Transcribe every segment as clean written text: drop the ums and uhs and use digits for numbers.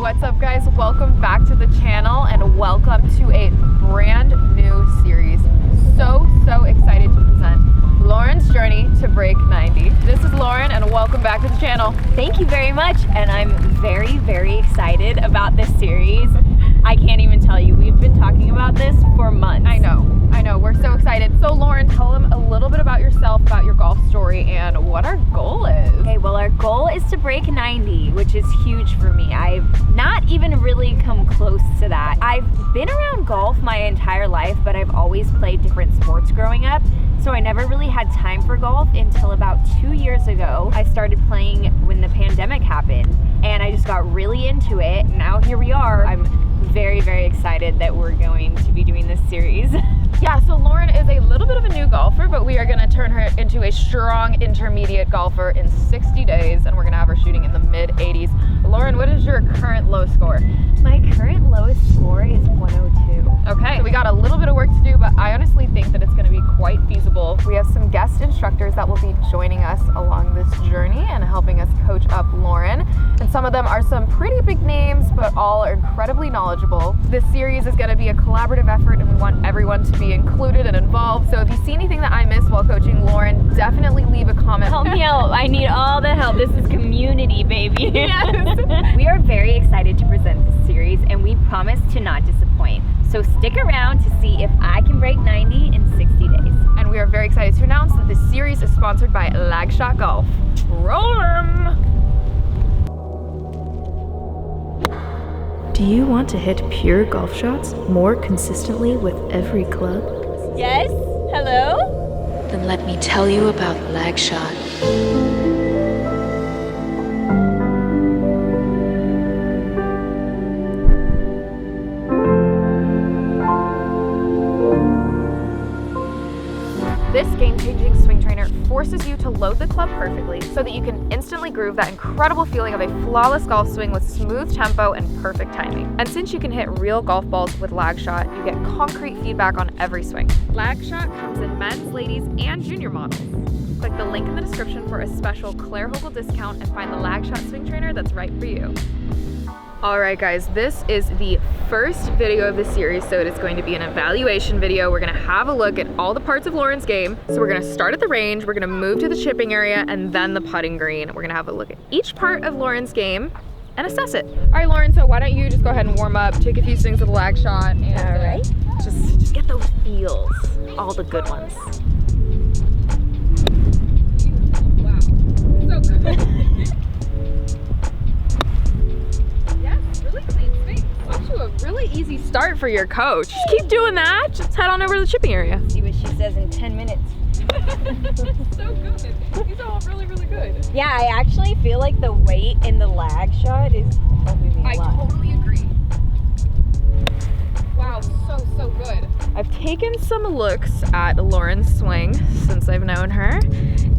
What's up, guys? Welcome back to the channel and welcome to a brand new series. So excited to present Lauren's journey to break 90. This is Lauren and welcome back to the channel. Thank you very much, and I'm very excited about this series. I can't even tell you, we've been talking about this for months. I know, we're so excited. So Lauren, tell them a little bit about yourself, about your golf story, and what our goal is. Okay, well, our goal is to break 90, which is huge for me. I've not even really come close to that. I've been around golf my entire life, but I've always played different sports growing up, so I never really had time for golf until about 2 years ago. I started playing when the pandemic happened, and I just got really into it. Now here we are. I'm very excited that we're going to be doing this series. Yeah, so Lauren is a little bit of a new golfer, but we are going to turn her into a strong intermediate golfer in 60 days, and we're going to have her shooting in the mid-80s. Lauren, what is your current low score? My current lowest score is 102. Okay, so we got a little bit of work to do, but I honestly think that it's going to be quite feasible. We have some guest instructors that will be joining us along this journey and helping us coach up Lauren. And some of them are some pretty big names, but all are incredibly knowledgeable. This series is going to be a collaborative effort, and we want everyone to be included and involved. So if you see anything that I missed while coaching Lauren, definitely leave a comment. Help me out. I need all the help. This is community, baby. Yes. We are very excited to present this series, and we promise to not disappoint. So stick around to see if I can break 90 in 60 days. And we are very excited to announce that this series is sponsored by Lag Shot Golf. Roll 'em! Do you want to hit pure golf shots more consistently with every club? Yes? Hello? Then let me tell you about Lag Shot. This game-changing swing trainer forces you to load the club perfectly so that you can instantly groove that incredible feeling of a flawless golf swing with smooth tempo and perfect timing. And since you can hit real golf balls with Lag Shot, you get concrete feedback on every swing. Lag Shot comes in men's, ladies, and junior models. Click the link in the description for a special Claire Hogle discount and find the Lag Shot swing trainer that's right for you. Alright guys, this is the first video of the series, so it is going to be an evaluation video. We're going to have a look at all the parts of Lauren's game. So we're going to start at the range, we're going to move to the chipping area, and then the putting green. We're going to have a look at each part of Lauren's game and assess it. Alright Lauren, so why don't you just go ahead and warm up, take a few swings with the Lag Shot, and Alright. just get those feels, all the good ones. Wow, so good. A really easy start for your coach. Just keep doing that. Just head on over to the chipping area. See what she says in 10 minutes. So good. These are all really good. Yeah, I actually feel like the weight in the Lag Shot is helping me a lot. I totally agree. Wow, so good. I've taken some looks at Lauren's swing since I've known her,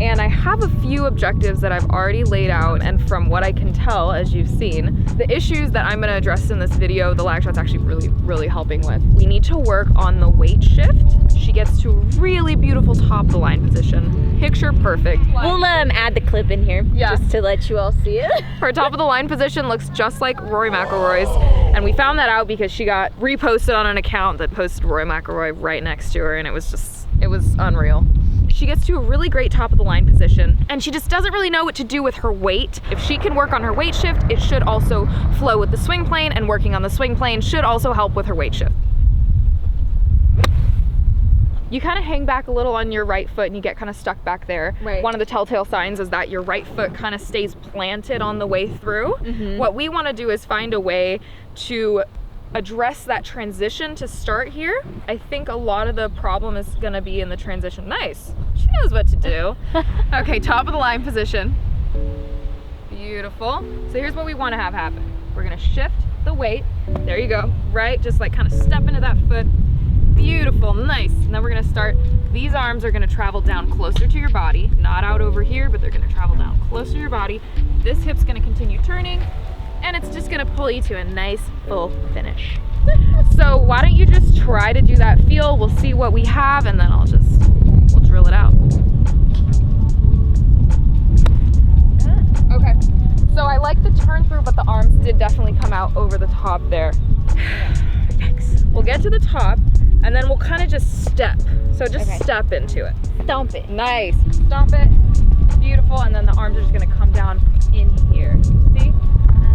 and I have a few objectives that I've already laid out, and from what I can tell, as you've seen, the issues that I'm going to address in this video, the Lag Shot's actually really helping with. We need to work on the weight shift. She gets to a really beautiful top of the line position. Picture perfect. We'll add the clip in here just to let you all see it. Her top of the line position looks just like Rory McIlroy's, and we found that out because she got reposted on an account that posted Rory McIlroy right next to her, and it was unreal. She gets to a really great top of the line position, and she just doesn't really know what to do with her weight. If she can work on her weight shift, it should also flow with the swing plane, and working on the swing plane should also help with her weight shift. You kind of hang back a little on your right foot and you get kind of stuck back there. Right. One of the telltale signs is that your right foot kind of stays planted on the way through. Mm-hmm. What we want to do is find a way to address that transition to start here. I think a lot of the problem is going to be in the transition. Nice. She knows what to do. Okay, top of the line position. Beautiful. So here's what we want to have happen. We're going to shift the weight. There you go. Right? Just like kind of step into that foot. Beautiful, nice. And then we're gonna start, these arms are gonna travel down closer to your body, not out over here, but they're gonna travel down closer to your body. This hip's gonna continue turning, and it's just gonna pull you to a nice full finish. So why don't you just try to do that feel, we'll see what we have, and then we'll drill it out. Okay, So I like the turn through, but the arms did definitely come out over the top there. Yikes. We'll get to the top and then we'll kind of just step. So just step into it. Stomp it. Nice. Stomp it. Beautiful. And then the arms are just gonna come down in here. See?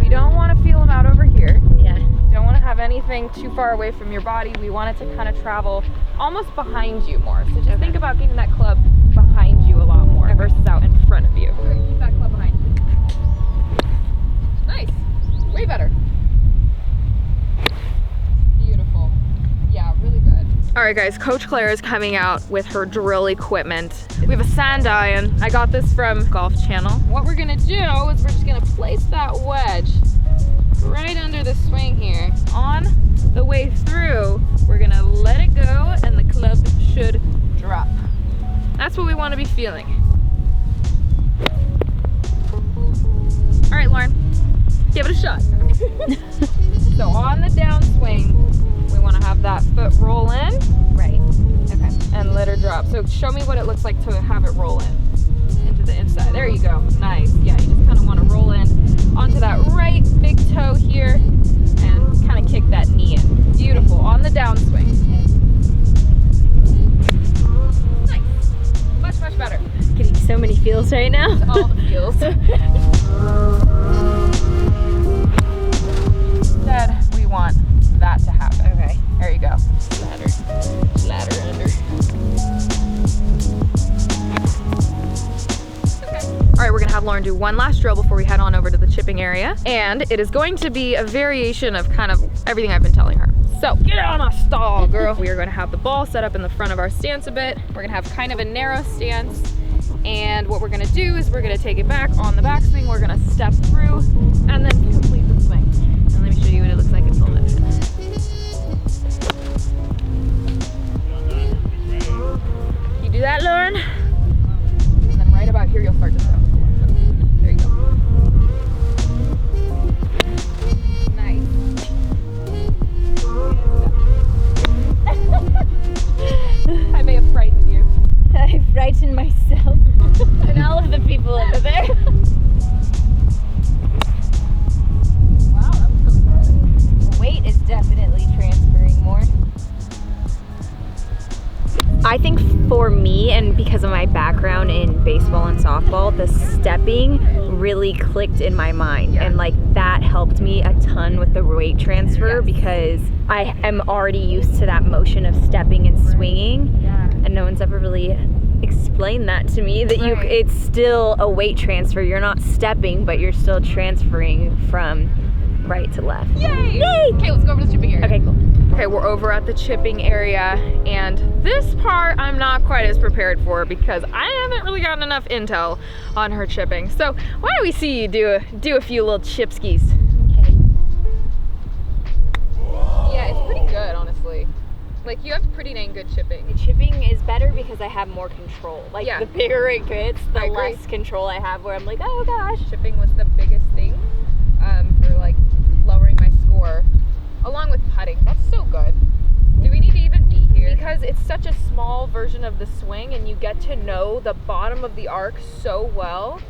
We don't want to feel them out over here. Yeah. Don't want to have anything too far away from your body. We want it to kind of travel almost behind you more. So just think about getting that club behind you a lot more versus out in front of you. We're gonna keep that club behind you. Nice. Way better. Beautiful. Yeah, really good. All right, guys, Coach Claire is coming out with her drill equipment. We have a sand iron. I got this from Golf Channel. What we're gonna do is we're just gonna place that wedge right under the swing here. On the way through, we're gonna let it go and the club should drop. That's what we want to be feeling. All right, Lauren, give it a shot. So on the downswing, we want to have that foot roll in. Right. Okay. And let her drop. So show me what it looks like to have it roll in into the inside. There you go. Nice. Yeah, you just kind of want to roll in onto that right big toe here and kind of kick that knee in. Beautiful. On the downswing. Nice. Much, much better. Getting so many feels right now. All the feels. Instead, we want that to happen. Okay. There you go. Ladder under. All right, we're gonna have Lauren do one last drill before we head on over to the chipping area. And it is going to be a variation of kind of everything I've been telling her. So get on a stall, girl. We are gonna have the ball set up in the front of our stance a bit. We're gonna have kind of a narrow stance. And what we're gonna do is we're gonna take it back on the backswing. We're gonna step through and then complete the swing. And let me show you what it looks like in full motion. You do that, Lauren? And then right about here, you'll start to step. There you go. Nice. I may have frightened you. I frightened myself and all of the people over there. Wow, that was really good. Weight is definitely transferring more. I think for me, and because of my background in baseball and softball, the stepping really clicked in my mind. And like that helped me a ton with the weight transfer because I am already used to that motion of stepping and swinging. And no one's ever really explained that to me, that it's still a weight transfer. You're not stepping, but you're still transferring from right to left. Yay! Yay! Okay, let's go over to the chipping area. Okay, cool. Okay, we're over at the chipping area, and this part I'm not quite as prepared for because I haven't really gotten enough intel on her chipping. So why don't we see you do a few little chipskis? Okay. Yeah, it's pretty good, honestly. Like, you have pretty dang good chipping. The chipping is better because I have more control. Like, Yeah. the bigger it gets, the I agree. less control I have, where I'm like, oh gosh. Chipping was the biggest thing for like lowering my score, along with putting. That's so good. Do we need to even be here? Because it's such a small version of the swing, and you get to know the bottom of the arc so well,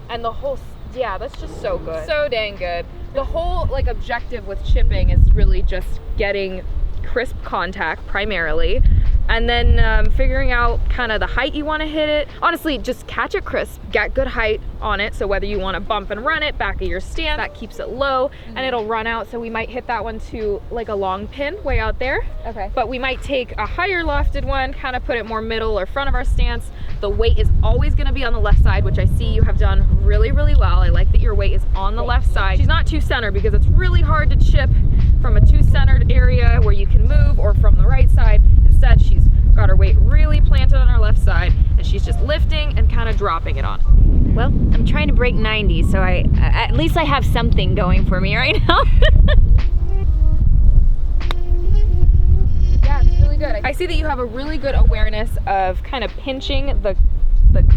and the whole, yeah, that's just so good. So dang good. The whole like objective with chipping is really just getting crisp contact primarily, and then figuring out kind of the height you want to hit it. Honestly, just catch it crisp, get good height on it, so whether you want to bump and run it back of your stance, that keeps it low and it'll run out. So we might hit that one to like a long pin way out there. Okay. But we might take a higher lofted one, kind of put it more middle or front of our stance. The weight is always going to be on the left side, which I see you have done really, really well. I like that your weight is on the left side. She's not too center because it's really hard to chip from a too centered area where you can move, or from the right side. Instead, she's got her weight really planted on her left side, and she's just lifting and kind of dropping it on. Well, I'm trying to break 90, so at least I have something going for me right now. Yeah, it's really good. I see that you have a really good awareness of kind of pinching the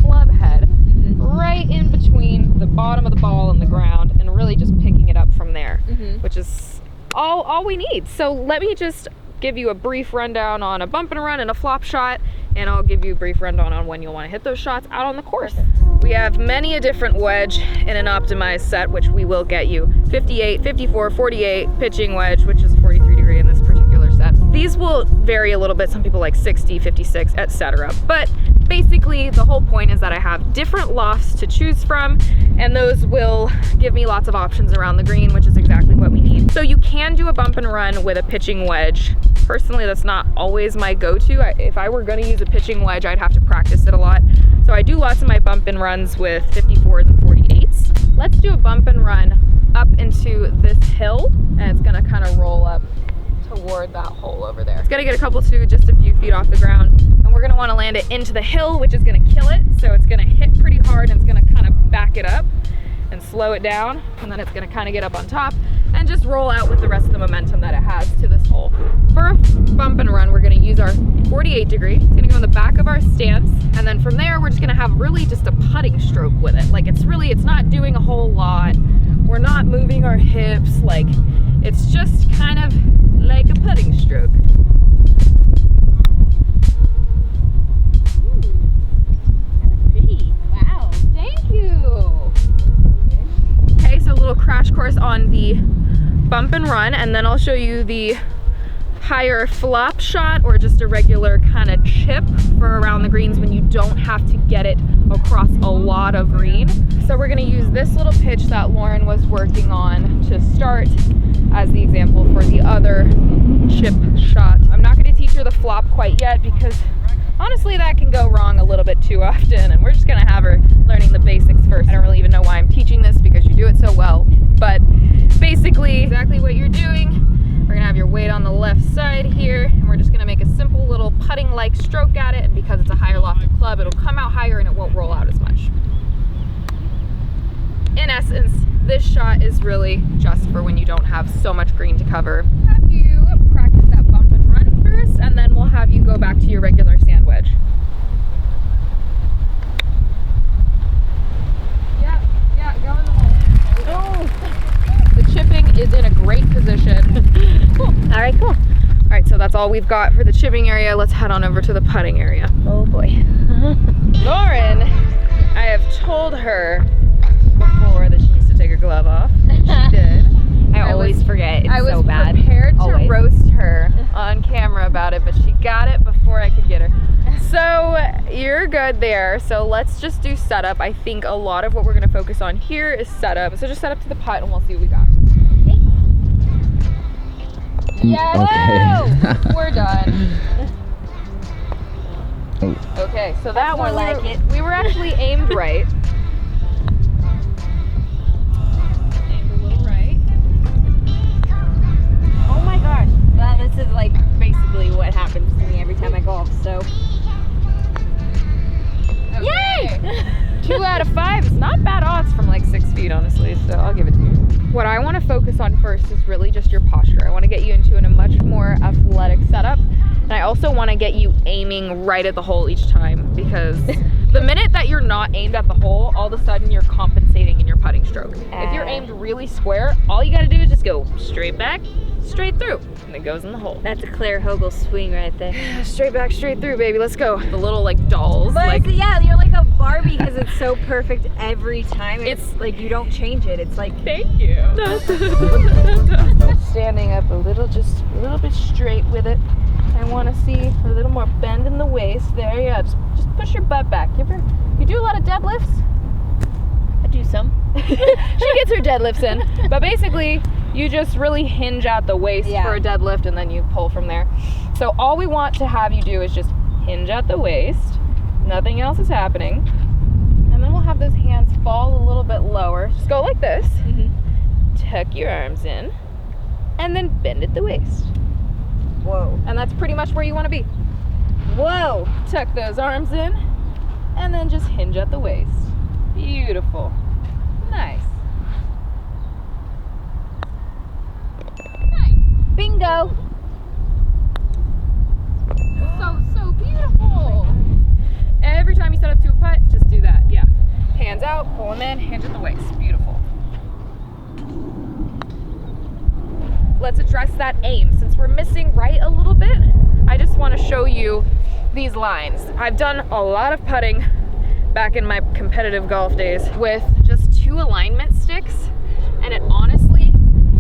club head right in between the bottom of the ball and the ground, and really just picking it up from there, which is all we need. So let me just give you a brief rundown on a bump and run and a flop shot, and I'll give you a brief rundown on when you'll want to hit those shots out on the course. We have many a different wedge in an optimized set, which we will get you. 58, 54, 48 pitching wedge, which is 43 degree in this particular set. These will vary a little bit. Some people like 60, 56, etc. But basically the whole point is that I have different lofts to choose from, and those will give me lots of options around the green, which is exactly what we need. So you can do a bump and run with a pitching wedge. Personally, that's not always my go-to. If I were gonna use a pitching wedge, I'd have to practice it a lot. So I do lots of my bump and runs with 54s and 48s. Let's do a bump and run up into this hill, and it's gonna kind of roll up toward that hole over there. It's gonna get a couple to just a few feet off the ground, and we're gonna wanna land it into the hill, which is gonna kill it. So it's gonna hit pretty hard, and it's gonna kind of back it up and slow it down, and then it's gonna kind of get up on top and just roll out with the rest of the momentum that it has to this hole. For a bump and run, we're gonna use our 48 degree. It's gonna go in the back of our stance, and then from there, we're just gonna have really just a putting stroke with it. Like it's not doing a whole lot. We're not moving our hips. Like it's just kind of like a putting stroke. Crash course on the bump and run, and then I'll show you the higher flop shot or just a regular kind of chip for around the greens when you don't have to get it across a lot of green. So we're going to use this little pitch that Lauren was working on to start as the example for the other chip shot. I'm not going to teach her the flop quite yet because honestly that can go wrong a little bit too often, and we're just going to have her learning the basics first. I don't really even know why I'm teaching this because you do it so well, but basically exactly what you're doing. We're gonna have your weight on the left side here, and we're just gonna make a simple little putting-like stroke at it, and because it's a higher lofted club, it'll come out higher and it won't roll out as much. In essence, this shot is really just for when you don't have so much green to cover. Have you practice that bump and run first, and then we'll have you go back to your regular sand wedge. Yeah, go in the hole. Oh! The chipping is in a great position. Cool. All right, cool. All right, so that's all we've got for the chipping area. Let's head on over to the putting area. Oh boy. Lauren, I have told her before that she needs to take her glove off, and she did. I always forget. It's so bad. I was prepared to Always. roast her on camera about it, but she got it before I could get her. So you're good there. So let's just do setup. I think a lot of what we're going to focus on here is setup. So just set up to the putt and we'll see what we got. Yes! Okay. We're done. Oh. Okay, so that more one like it. we were actually aimed right. Aimed a little right. Oh my gosh. Well, this is like basically what happens to me every time I golf, so. Okay. Yay! 2 out of 5 is not bad odds from like 6 feet, honestly, so I'll give it to you. What I want to focus on first is really just your posture. I want to get you into a much more athletic setup, and I also want to get you aiming right at the hole each time, because the minute that you're not aimed at the hole, all of a sudden you're compensating in your putting stroke. If you're aimed really square, all you got to do is just go straight back, straight through, and it goes in the hole. That's a clear Hogle swing right there. Straight back, straight through, baby. Let's go. The little like dolls. But Like, yeah, you're like a Barbie because it's so perfect every time. It's like you don't change it. It's like thank you. Standing up a little, just a little bit straight with it. I want to see a little more bend in the waist. There, yeah. Just push your butt back. You do a lot of deadlifts? I do some. She gets her deadlifts in, but basically you just really hinge at the waist for a deadlift, and then you pull from there. So all we want to have you do is just hinge at the waist. Nothing else is happening. And then we'll have those hands fall a little bit lower. Just go like this. Tuck your arms in, and then bend at the waist. Whoa. And that's pretty much where you want to be. Whoa. Tuck those arms in, and then just hinge at the waist. Beautiful. Nice. Bingo. So beautiful. Every time you set up to a putt, just do that. Yeah. Hands out, pull them in, hinge at the waist. Beautiful. Let's address that aim. Since we're missing right a little bit, I just want to show you these lines. I've done a lot of putting back in my competitive golf days with just 2 alignment sticks, and it honestly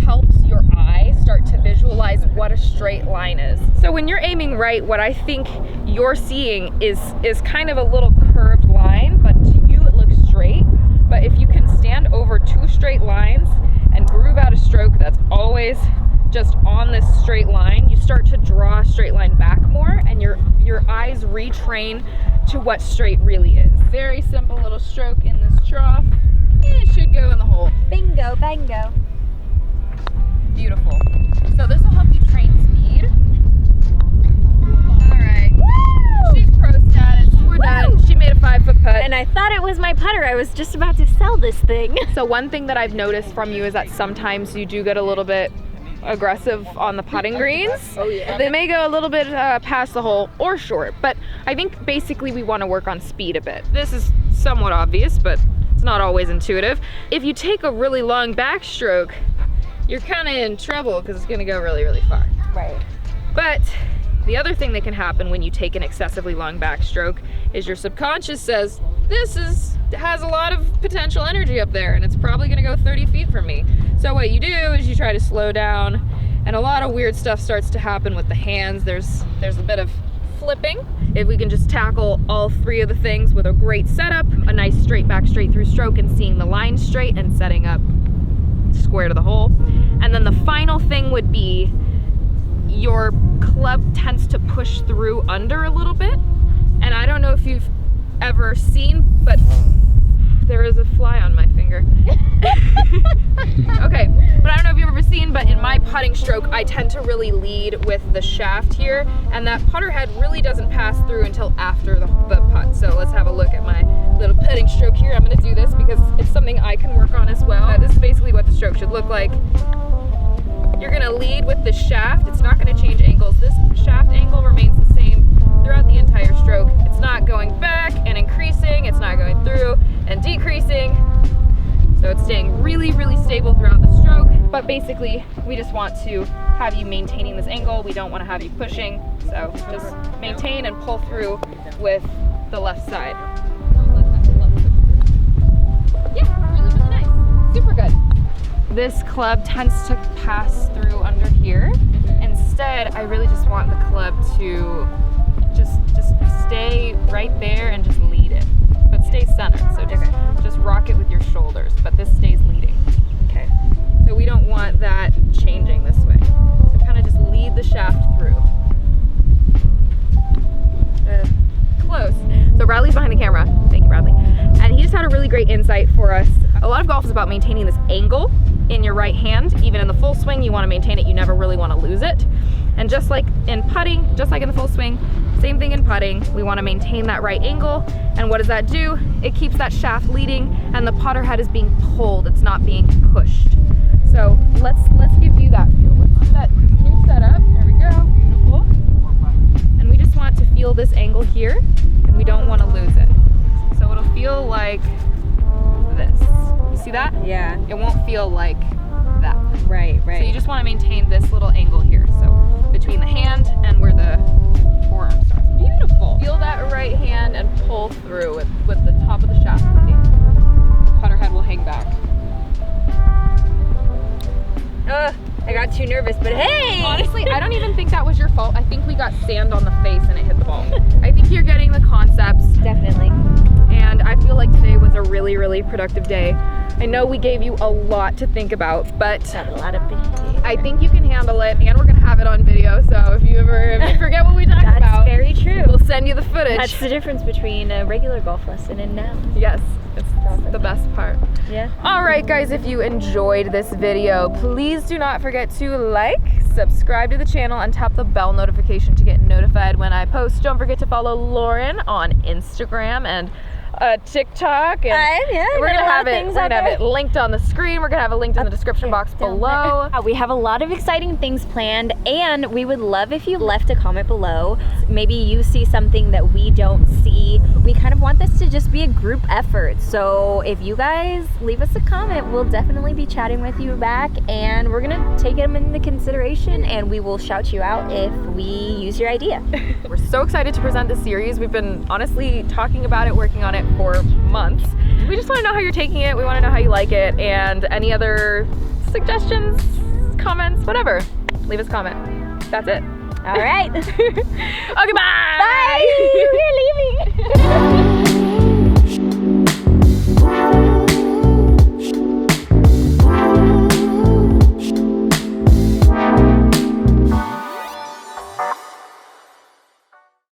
helps your eye start to visualize what a straight line is. So when you're aiming right, what I think you're seeing is kind of a little curved line, but to you it looks straight. But if you can stand over 2 straight lines and groove out a stroke that's always just on this straight line, you start to draw a straight line back more, and your eyes retrain to what straight really is. Very simple little stroke in this trough, and it should go in the hole. Bingo, bango. Beautiful. So this will help you train speed. All right. Woo! She's pro status. We're done. She made a 5-foot putt. And I thought it was my putter. I was just about to sell this thing. So one thing that I've noticed from you is that sometimes you do get a little bit aggressive on the putting greens. Oh yeah. They may go a little bit past the hole or short, but I think basically we want to work on speed a bit. This is somewhat obvious, but it's not always intuitive. If you take a really long backstroke, you're kind of in trouble because it's going to go really, really far. Right. But the other thing that can happen when you take an excessively long backstroke is your subconscious says, this has a lot of potential energy up there and it's probably gonna go 30 feet from me. So what you do is you try to slow down, and a lot of weird stuff starts to happen with the hands. There's a bit of flipping. If we can just tackle all 3 of the things with a great setup, a nice straight back, straight through stroke, and seeing the line straight and setting up square to the hole. And then the final thing would be your club tends to push through under a little bit. And I don't know if you've ever seen, but there is a fly on my finger. Okay, but I don't know if you've ever seen, but in my putting stroke, I tend to really lead with the shaft here, and that putter head really doesn't pass through until after the putt. So let's have a look at my little putting stroke here. I'm gonna do this because it's something I can work on as well. This is basically what the stroke should look like. You're gonna lead with the shaft. It's not gonna change angles. This shaft angle remains the same throughout the entire stroke. It's not going back and increasing. It's not going through and decreasing. So it's staying really, really stable throughout the stroke. But basically, we just want to have you maintaining this angle. We don't want to have you pushing. So just maintain and pull through with the left side. Yeah, really, really nice. Super good. This club tends to pass through under here. Instead, I really just want the club to just stay right there and just lead it, but stay centered. So just rock it with your shoulders, but this stays leading. Okay. So we don't want that changing this way. So kind of just lead the shaft through. Close. So Bradley's behind the camera. Thank you, Bradley. And he just had a really great insight for us. A lot of golf is about maintaining this angle in your right hand. Even in the full swing, you want to maintain it. You never really want to lose it. And just like in putting, just like in the full swing, same thing in putting, we want to maintain that right angle. And what does that do? It keeps that shaft leading, and the putter head is being pulled. It's not being pushed. So let's give you that feel. Let's do that new setup. There we go. Beautiful. And we just want to feel this angle here, and we don't want to lose it. So it'll feel like this. You see that? Yeah. It won't feel like that. Right. So you just want to maintain this little angle here. So between the hand and where the forearm starts. Beautiful. Feel that right hand and pull through with the top of the shaft leading. The putter head will hang back. I got too nervous, but hey! Honestly, I don't even think that was your fault. I think we got sand on the face and it hit the ball. I think you're getting the concepts. Definitely. And I feel like today was a really, really productive day. I know we gave you a lot to think about, but Got a lot of behavior. I think you can handle it, and we're gonna have it on video. So if you forget what we talked That's about, very true. we'll send you the footage. That's the difference between a regular golf lesson and now. Yes, it's the best part. Yeah. All right, guys, if you enjoyed this video, please do not forget to like, subscribe to the channel, and tap the bell notification to get notified when I post. Don't forget to follow Lauren on Instagram and a TikTok, and we're gonna have it linked on the screen. We're gonna have it linked in the description box below. We have a lot of exciting things planned, and we would love if you left a comment below. Maybe you see something that we don't see. We kind of want this to just be a group effort. So if you guys leave us a comment, we'll definitely be chatting with you back, and we're gonna take them into consideration, and we will shout you out if we use your idea. We're so excited to present this series. We've been honestly talking about it, working on it for months. We just want to know how you're taking it. We want to know how you like it, and any other suggestions, comments, whatever. Leave us a comment. That's it. All right. Okay, bye.